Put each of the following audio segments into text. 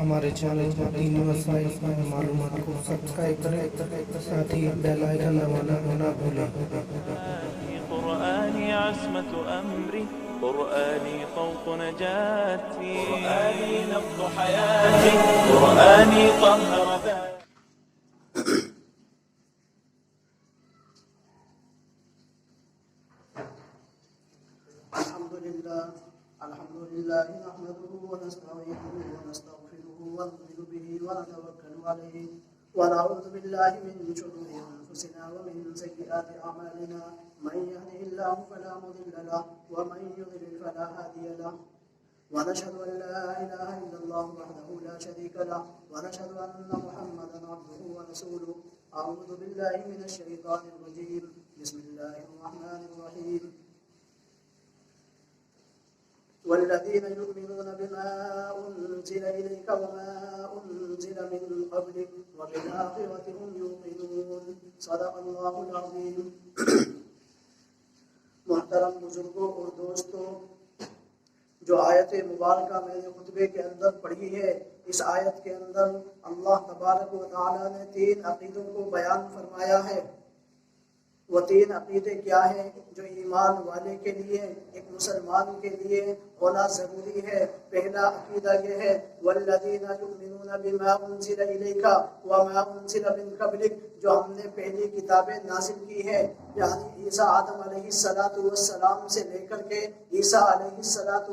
ہمارے چینل دینی مسائل اور معلومات کو سبسکرائب کریں، ساتھ ہی بیل آئیکن دبانا نہ بھولیں۔ قرآني عصمة أمري، قرآني طوق نجاتي، قرآني نبض حياتي، قرآني طهر ذاتي. الحمد لله نحمده ونستعينه ونستغفره ونؤمن به ونتوكل عليه ونعوذ بالله من شرور أنفسنا ومن سيئات أعمالنا، من يهده الله فلا مضل له ومن يضلل فلا هادي له، ونشهد أن لا إله إلا الله وحده لا شريك له، ونشهد أن محمدا عبده ورسوله. أعوذ بالله من الشيطان الرجيم، بسم الله الرحمن الرحيم. والذين يؤمنون بما أنزل إليك وما أنزل من قبلك وبالآخرة هم يوقنون. صدق الله العظيم. محترم بزرگوں اور دوستوں، جو آیت مبارکہ میں نے خطبے کے اندر پڑھی ہے، اس آیت کے اندر اللہ تبارک و تعالی نے 3 عقیدوں کو بیان فرمایا ہے۔ وہ 3 عقیدے کیا ہیں جو ایمان والے کے لیے، ایک مسلمان کے لیے ہونا ضروری ہے؟ پہلا عقیدہ یہ ہے والذین یؤمنون بما انزل الیک وما انزل من قبلک، جو ہم نے پہلی کتابیں نازل کی ہیں، یعنی عیسیٰ آدم علیہ السلام سے لے کر کے عیسیٰ علیہ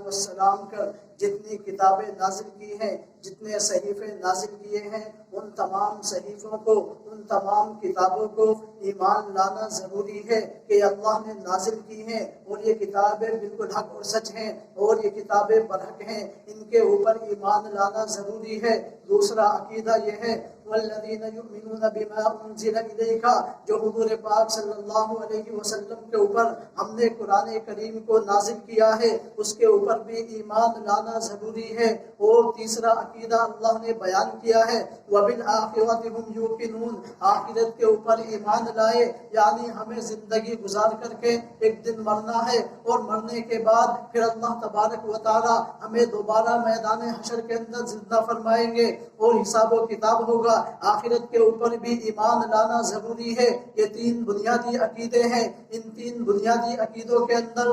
السلام کا جتنی کتابیں نازل کی ہیں، جتنے صحیفے نازل کیے ہیں، ان تمام صحیفوں کو، ان تمام کتابوں کو ایمان لانا ضروری ہے کہ اللہ نے نازل کی ہیں اور یہ کتابیں بالکل حق اور سچ ہیں اور یہ کتابیں برحق ہیں، ان کے اوپر ایمان لانا ضروری ہے۔ دوسرا عقیدہ یہ ہے والذین یؤمنون بما انزل الیک، جو حضور پاک صلی اللہ علیہ وسلم کے اوپر ہم نے قرآن کریم کو نازل کیا ہے، اس کے اوپر بھی ایمان لانا ضروری ہے۔ اور تیسرا عقیدہ اللہ نے بیان کیا ہے وبالآخرۃ ھم یوقنون، آخرت کے اوپر ایمان لائے، یعنی ہمیں زندگی گزار کر کے ایک دن مرنا ہے اور مرنے کے بعد پھر اللہ تبارک و تعالی ہمیں دوبارہ میدان حشر کے اندر زندہ فرمائیں گے اور حساب و کتاب ہوگا۔ آخرت کے اوپر بھی ایمان لانا ضروری ہے۔ یہ 3 بنیادی عقیدے ہیں۔ ان 3 بنیادی عقیدوں کے اندر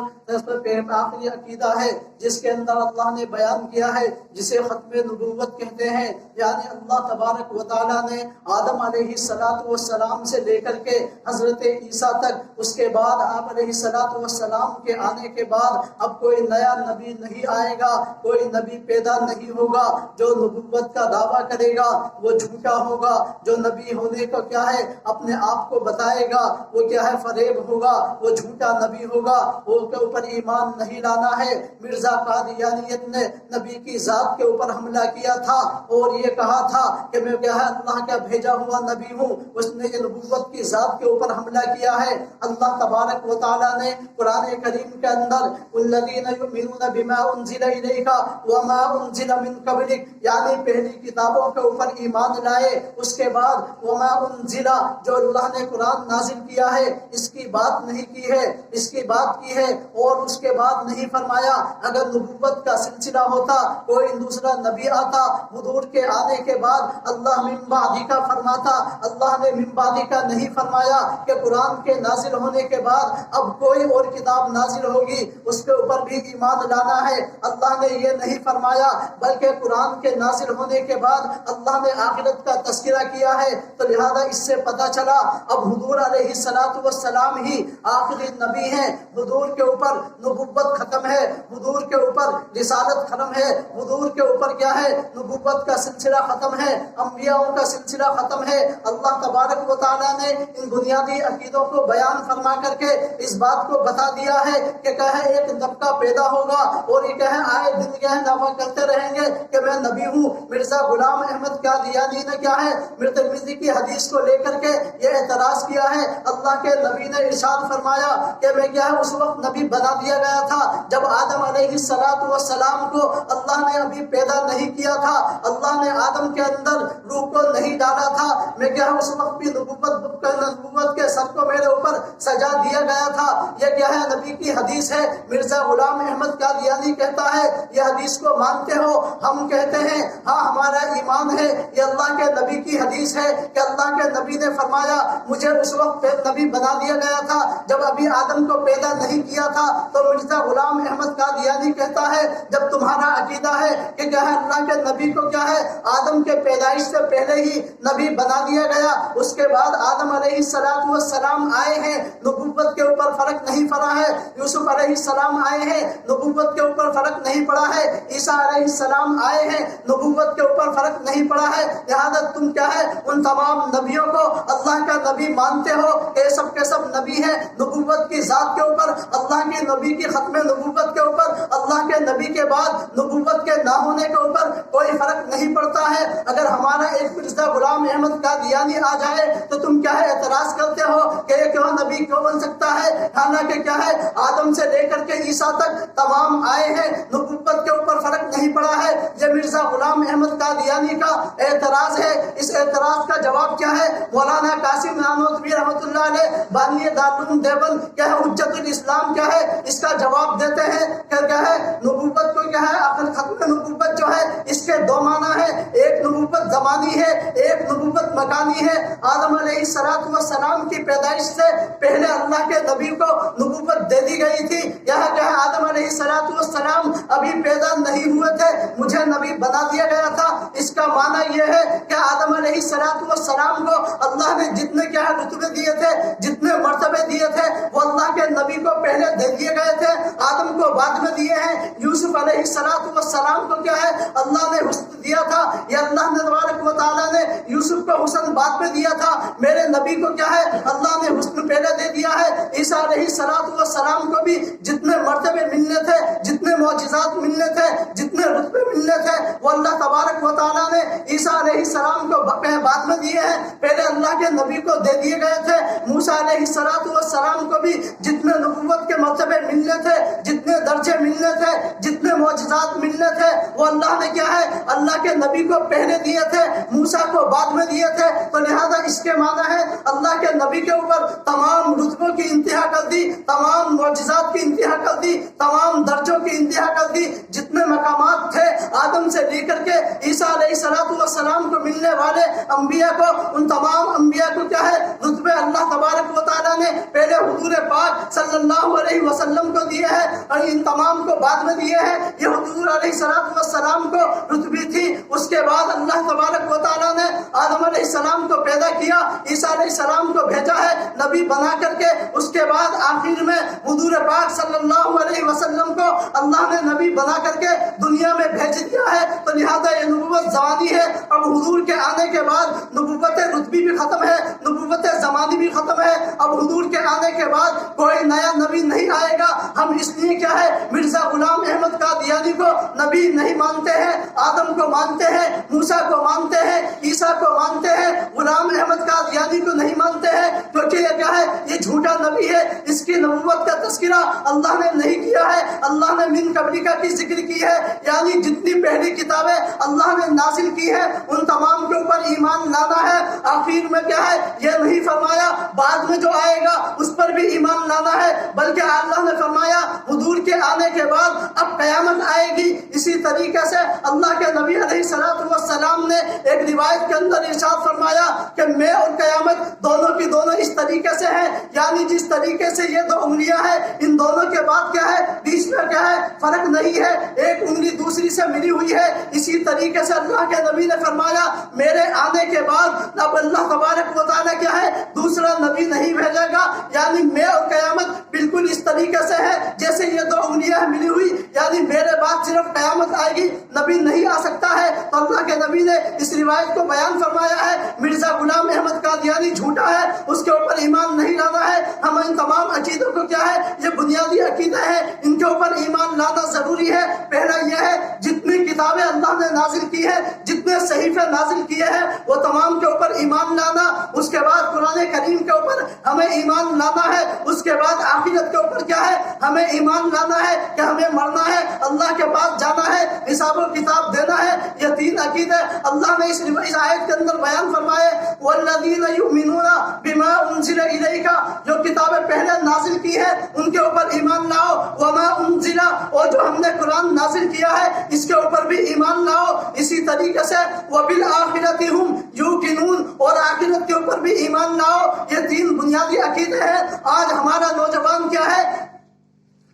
آخری عقیدہ ہے جس کے اندر اللہ نے بیان کیا ہے، جسے ختم نبوت کہتے ہیں، یعنی اللہ تبارک و تعالیٰ نے آدم علیہ السلام سے لے کر کے حضرت عیسیٰ تک، اس کے بعد آپ علیہ السلام کے آنے کے بعد اب کوئی نیا نبی نہیں آئے گا، کوئی نبی پیدا نہیں ہوگا۔ جو نبوت کا دعویٰ کرے گا وہ جھوٹا ہوگا، جو نبی ہونے کا کیا ہے اپنے آپ کو بتائے گا وہ کیا ہے فریب ہوگا، وہ جھوٹا نبی ہوگا، وہ کے اوپر ایمان نہیں لانا ہے۔ مرزا قادیانیت نے نبی کی ذات کے اوپر حملہ کیا تھا اور یہ کہا تھا کہ میں کیا ہے اللہ کا بھیجا ہوا نبی ہوں، اس نے یہ نبوت کی ذات کے اوپر حملہ کیا ہے۔ اللہ تبارک و تعالیٰ نے قرآن کریم کے اندر الذین یؤمنون بما انزل الیک وما انزل من قبلک، یعنی پہلی کتابوں کے اوپر ایمان لائے، اس کے بعد وما انزل، جو اللہ نے قرآن نازل کیا ہے اس کی بات نہیں کی ہے، اس کی بات کی ہے اور اس کے بعد نہیں فرمایا اگر نبوت کا سلسلہ ہوتا، کوئی دوسرا نبی آتا حضور کے آنے کے بعد اللہ من بعدی کا فرماتا، اللہ نے من بعدی کا نہیں فرمایا کہ قرآن کے نازل ہونے کے بعد اب کوئی اور کتاب نازل ہوگی اس کے اوپر بھی ایمان لانا ہے۔ اللہ نے یہ نہیں فرمایا، بلکہ قرآن کے نازل ہونے کے بعد اللہ نے آخرت کا تذکرہ کیا ہے، تو لہذا اس سے پتہ چلا اب حضور علیہ السلام ہی آخری نبی ہیں۔ حضور کے اوپر نبوت ختم ہے، حضور کے اوپر رسالت ختم ہے، حضور کے اوپر کیا ہے نبوت کا سلسلہ ختم ہے، انبیاء کا سلسلہ ختم ہے۔ اللہ تبارک و تعالیٰ نے ان بنیادی عقیدوں کو بیان فرما کر کے اس بات کو بتا دیا ہے کہ کہے ایک طبقہ پیدا ہوگا اور یہ کہے آئے دن کہے دعویٰ کرتے رہیں گے کہ میں نبی ہوں۔ مرزا غلام احمد قادیانی نے کیا ہے ترمذی کی حدیث کو لے کر کے یہ اعتراض کیا ہے، اللہ کے نبی نے ارشاد فرمایا کہ میں کیا ہے اس وقت نبی بنا دیا گیا تھا جب آدم علیہ السلام کو اللہ نے ابھی پیدا نہیں کیا تھا، اللہ نے آدم کے اندر روح کو نہیں ڈالا تھا، میں کیا ہے اس وقت بھی نبوت کے سر کو میرے اوپر سجا دیا گیا تھا۔ یہ کیا ہے نبی کی حدیث ہے۔ مرزا غلام احمد قادیانی کہتا ہے یہ حدیث کو مانتے ہو؟ ہم کہتے کہتے ہیں ہاں ہمارا ایمان ہے، یہ اللہ کے نبی کی حدیث ہے کہ اللہ کے نبی نے فرمایا مجھے اس وقت نبی بنا دیا گیا تھا جب ابھی آدم کو پیدا نہیں کیا تھا۔ تو مرزا غلام احمد قادیانی کہتا ہے جب تمہارا عقیدہ ہے کہ کیا ہے اللہ کے نبی کو کیا ہے آدم کے پیدائش سے پہلے ہی نبی بنا دیا گیا، اس کے بعد آدم علیہ السلام آئے ہیں، نبوت کے اوپر فرق نہیں پڑا ہے، یوسف علیہ السلام آئے ہیں، نبوت کے اوپر فرق نہیں پڑا ہے، عیسیٰ علیہ السلام آئے ہیں، نبوت کے اوپر فرق نہیں پڑا ہے، لہذا تم کیا ہے ان تمام نبیوں کو اللہ کا نبی مانتے ہو کہ سب کے سب نبی ہیں، نبوت کی ذات کے اوپر، اللہ کے نبی کی ختم نبوت کے اوپر، اللہ کے نبی کے بعد نبوت کے نہ ہونے کے اوپر کوئی فرق نہیں پڑتا ہے۔ اگر ہمارا ایک مرزا غلام احمد قادیانی آ جائے تو تم کیا ہے اعتراض کرتے ہو کہ یہ کیوں نبی کیوں بن سکتا ہے، حالانکہ کیا ہے آدم سے لے کر کے عیسیٰ تک تمام آئے ہیں، نبوت کے اوپر فرق نہیں پڑا ہے۔ یہ مرزا غلام احمد قادیانی کا اعتراض ہے۔ اس اعتراض کا جواب کیا ہے؟ مولانا قاسم نانوتوی رحمۃ اللہ علیہ بانی دارالعلوم دیوبند کیا ہے حجت الاسلام کیا ہے اس کا جواب دیتے ہیں کہ کیا ہے نبوت کو کیا ہے آخر ختم نبوت جو ہے اس کے دو معنی ہے، ایک نبوت زمانی ہے، ایک نبوت مکانی ہے۔ آدم علیہ السلام کی پیدائش سے پہلے اللہ کے نبی کو نبوت دے دی گئی تھی، یہاں کیا ہے آدم علیہ السلام ابھی پیدا نہیں ہوئے تھے، مجھے نبی بنا دیا گیا تھا۔ اس کا معنی یہ ہے کہ آدم علیہ السلام کو اللہ نے جتنے کیا ہے رتبے دیے تھے، جتنے مرتبے دیے تھے وہ اللہ کے نبی کو پہلے دے دیے گئے تھے، آدم کو بعد میں دیے ہیں۔ یوسف علیہ السلام کو کیا ہے اللہ نے حسن دیا تھا، یہ اللہ نے تبارک و تعالیٰ نے یوسف کو حسن بعد میں دیا تھا، میرے نبی کو کیا ہے اللہ نے حسن پہلے دے دیا ہے۔ عیسیٰ علیہ السلام کو بھی جتنے مرتبے ملنے تھے، جتنے معجزات ملنے تھے، جتنے رتبے ملنے تھے وہ اللہ تبارک و تعالیٰ نے عیسیٰ علیہ السلام کو بعد میں دیے ہیں، پہلے اللہ کے نبی کو دے دیے گئے تھے۔ موسیٰ علیہ السلام کو بھی جتنے نبوت کے مرتبے ملنے تھے، جتنے درجے ملنے تھے، جتنے معجزات ملنے تھے وہ اللہ نے کیا ہے اللہ کے نبی کو پہلے دیے تھے، موسیٰ کو بعد میں دیے تھے۔ تو لہذا اس کے معنی ہے اللہ کے نبی کے اوپر تمام رتبوں کی انتہا کر دی، تمام معجزات کی انتہا کر دی، تمام درجوں کی انتہا کر دی، جتنے مقامات تھے آدم سے لے کر کے عیسیٰ علیہ السلام کو ملنے والے انبیاء کو، ان تمام انبیاء کو کیا ہے رتبے اللہ تبارک و تعالیٰ نے پہلے حضور پاک صلی اللہ علیہ وسلم کو دیے ہیں اور ان تمام کو بعد میں دیے ہیں۔ یہ حضور علیہ السلام کو رتبی تھی، اس کے بعد اللہ تبارک و تعالیٰ نے آدم علیہ السلام کو پیدا کیا، عیسیٰ علیہ السلام کو بھیجا ہے نبی بنا کر کے، اس کے بعد آخر میں حضور پاک صلی اللہ علیہ وسلم کو اللہ نے نبی بنا کر کے دنیا میں بھیج دیا ہے۔ تو لہذا یہ نبوت زمانی ہے، اب حضور کے آنے کے بعد نبوت رتبی بھی ختم ہے، نبوت زمانی بھی ختم ہے، اب حضور کے آنے کے بعد کوئی نیا نبی نہیں آئے گا۔ ہم اس لیے کیا ہے مرزا غلام احمد قادیانی کو نبی نہیں مانتے ہیں، آدم کو مانتے ہیں، موسیٰ کو مانتے ہیں، عیسیٰ کو مانتے ہیں، غلام احمد قادیانی کو نہیں مانتے ہیں، کیونکہ یہ کیا ہے یہ جھوٹا نبی ہے، اس کی نبوت کا تذکرہ اللہ نے نہیں کیا ہے، اللہ نے من قبلکا کی ذکر کی ہے، یعنی جتنی پہلی کتابیں اللہ نے نازل کی ہے ان تمام کے اوپر ایمان لانا ہے۔ آخر میں کیا ہے یہ نہیں فرمایا بعد میں جو آئے گا اس پر بھی ایمان لانا ہے، بلکہ اللہ نے فرمایا حضور کے آنے کے بعد اب قیامت آئے گی۔ اسی طریقے سے اللہ کے نبی علیہ السلام نے ایک روایت کے اندر ارشاد فرمایا کہ میں اور قیامت دونوں کی دونوں اس طریقے سے ہیں، یعنی جس طریقے سے یہ دو انگلیاں ہیں ان دونوں کے بعد کیا ہے بیچ میں کیا ہے فرق نہیں ہے، ایک انگلی دوسری سے ملی ہوئی ہے۔ اسی طریقے سے اللہ کے نبی نے فرمایا میرے آنے کے بعد اب اللہ تبارک و تعالیٰ کیا ہے دوسرا نبی نہیں بھیجے گا، یعنی میں اور قیامت بالکل اس طریقے سے ہے جیسے یہ دو انگلیاں ملی ہوئی، یعنی میرے بعد صرف قیامت آئے گی، نبی نہیں آ سکتا ہے۔ تو اللہ کے نبی نے اس روایت کو بیان فرمایا ہے۔ مرزا غلام احمد قادیانی جھوٹا ہے، اس کے اوپر ایمان نہیں لانا ہے۔ ہم ان تمام عقیدوں کو کیا ہے یہ بنیادی عقیدہ ہے، ان کے اوپر ایمان لانا ضروری ہے۔ پہلا یہ ہے جتنی کتابیں اللہ نے نازل کی ہے، جتنے صحیفے نازل کیے ہیں وہ تمام کے اوپر ایمان لانا، اس کے بعد قرآن کریم کے اوپر ہمیں ایمان لانا ہے، اس کے بعد آخرت کے اوپر کیا ہے ہمیں ایمان لانا ہے کہ ہمیں مرنا ہے، اللہ کے پاس جانا ہے، حساب و کتاب دینا ہے۔ یہ تین تاکید ہے اللہ نے اس آیت کے اندر بیان فرمائے والذین یؤمنون بما انزل الیک، جو کتابیں پہلے نازل کی ہے ان کے اوپر ایمان لاؤ، وما انزل، اور جو ہم نے قرآن نازل کیا ہے اس کے اوپر بھی ایمان لاؤ، اسی طریقے سے وبالآخرۃ ہم یوقنون، اور آخرت کے اوپر بھی ایمان لاؤ۔ یہ تین بنیادی عقیدے ہیں۔ آج ہمارا نوجوان کیا ہے،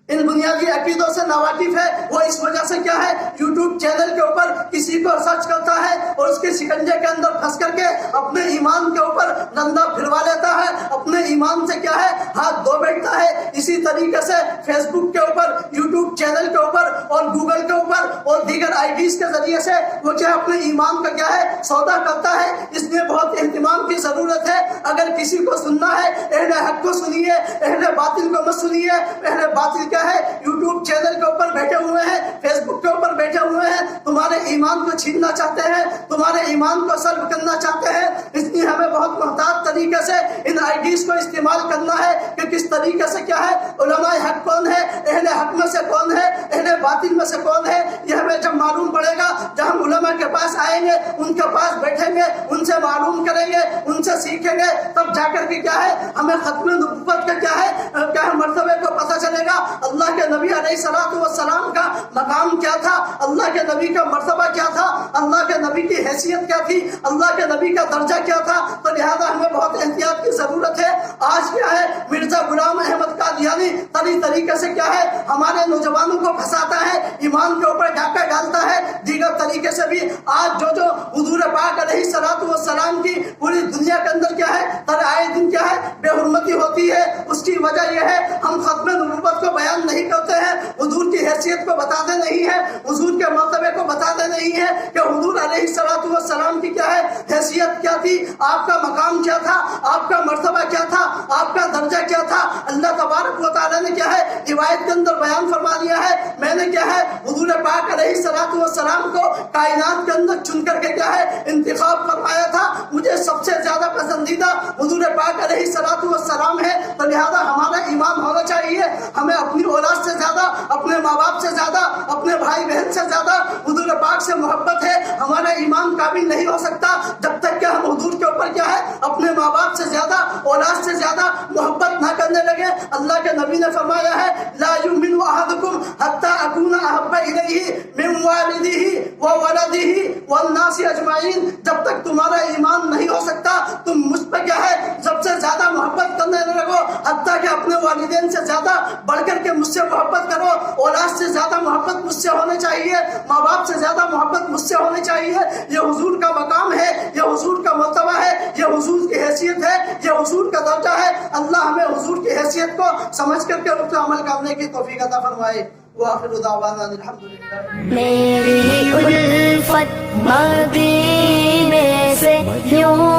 ان بنیادی عقیدوں سے ناواقف ہے۔ وہ اس وجہ سے کیا ہے، یوٹیوب چینل کے اوپر کسی کو سرچ کرتا ہے اور اس کے شکنجے کے اندر پھنس کر کے اپنے ایمان کے اوپر ڈنڈا پھروا لیتا ہے، اپنے ایمان سے کیا ہے ہاتھ دھو بیٹھتا ہے۔ اسی طریقے سے فیس بک کے اوپر، یوٹیوب چینل کے اوپر اور گوگل کے اوپر اور دیگر آئی ڈیز کے ذریعے سے وہ کیا اپنے ایمان کا کیا ہے سودا کرتا ہے۔ اس لیے بہت اہتمام کی ضرورت ہے۔ اگر کسی کو سننا ہے اہل حق کو سنیے، اہل باطل کو مت سنیے۔ اہل باطل کیا ہے، یوٹیوب چینل کے اوپر بیٹھے ہوئے ہیں، فیس بک کے اوپر بیٹھے ہوئے ہیں، تمہارے ایمان کو چھیننا چاہتے ہیں، تمہارے ایمان کو سلب کرنا چاہتے ہیں۔ اس لیے ہمیں بہت محتاط طریقے سے ان آئی ڈیز کو استعمال کرنا ہے کہ کس طریقے سے کیا ہے علماء حق کون ہے، اہل حق میں سے کون ہے، اہل باطل میں سے کون ہے۔ یہ ہمیں جب معلوم پڑے گا، جب ہم علماء کے پاس آئیں گے، ان کے پاس بیٹھیں گے، ان سے معلوم کریں گے، ان سے سیکھیں گے، تب جا کر کے کیا ہے ہمیں ختم نبوت کا کیا ہے مرتبے کو پتہ چلے گا۔ اللہ کے نبی علیہ الصلوۃ والسلام کا مقام کیا تھا، اللہ کے نبی کا مرتبہ کیا تھا، اللہ کے نبی کی حیثیت کیا تھی، اللہ کے نبی کا درجہ کیا تھا۔ تو لہذا ہمیں بہت احتیاط کی ضرورت ہے۔ آج کیا ہے مرزا غلام احمد قادیانی طریقے سے کیا ہے ہمارے نوجوانوں کو پھنساتا ہے، ایمان کے اوپر ڈاکہ ڈالتا ہے۔ دیگر طریقے سے بھی آج جو حضور پاک علیہ الصلوۃ والسلام کی پوری دنیا کے اندر کیا ہے آئے دن کیا ہے بے حرمتی ہوتی ہے، اس کی وجہ یہ ہے ہم ختم نبوت کو بیان نہیں کرتے ہیں، حضور کی حیثیت کو بتاتے نہیں ہیں، حضور کے مرتبے کو بتاتے نہیں ہیں کہ حضور علیہ الصلوۃ والسلام کی کیا ہے حیثیت کیا تھی، آپ کا مقام کیا تھا، آپ کا مرتبہ کیا تھا، آپ کا درجہ کیا تھا۔ اللہ تبارک و تعالیٰ نے کیا ہے روایت کے اندر بیان فرما دیا ہے، میں نے کیا ہے حضور پاک علیہ الصلوۃ والسلام کو کائنات کے اندر چن کر کے کیا ہے انتخاب فرمایا تھا، مجھے سب سے زیادہ پسندیدہ حضور پاک علیہ الصلوۃ والسلام ہے۔ تو لہذا ہمارا ایمان ہونا چاہیے، ہمیں اپنی اولاد سے زیادہ، اپنے ماں باپ سے زیادہ، اپنے بھائی بہن سے زیادہ حضور پاک سے محبت ہے۔ ہمارا ایمان قابل نہیں ہو سکتا جب تک کہ ہم حضور کے اوپر کیا ہے اپنے ماں باپ سے زیادہ، اولاد سے زیادہ محبت نہ کرنے لگے۔ اللہ کے نبی نے فرمایا ہے لا یؤمن احدکم حتی اکون احب الیہ من والدہ وولدہ والناس اجمعین، جب تک تمہارا ایمان نہیں ہو سکتا تم مجھ پہ کیا ہے سب سے زیادہ محبت کرنے لگو، حتیٰ کہ اپنے والدین سے زیادہ بڑھ کر کے مجھ سے محبت کرو، اولاد سے زیادہ محبت مجھ سے ہونے چاہیے، ماں باپ سے زیادہ محبت مجھ سے ہونی چاہیے۔ یہ حضور کا مقام ہے، یہ حضور کا مرتبہ ہے، یہ حضور کی حیثیت ہے، یہ حضور کا درجہ ہے۔ اللہ ہمیں حضور کی حیثیت کو سمجھ کر کے اس پہ عمل کرنے کی توفیق عطا فرمائے۔ وآخر دعوانا الحمدللہ۔ میری الفت مدینے سے یوں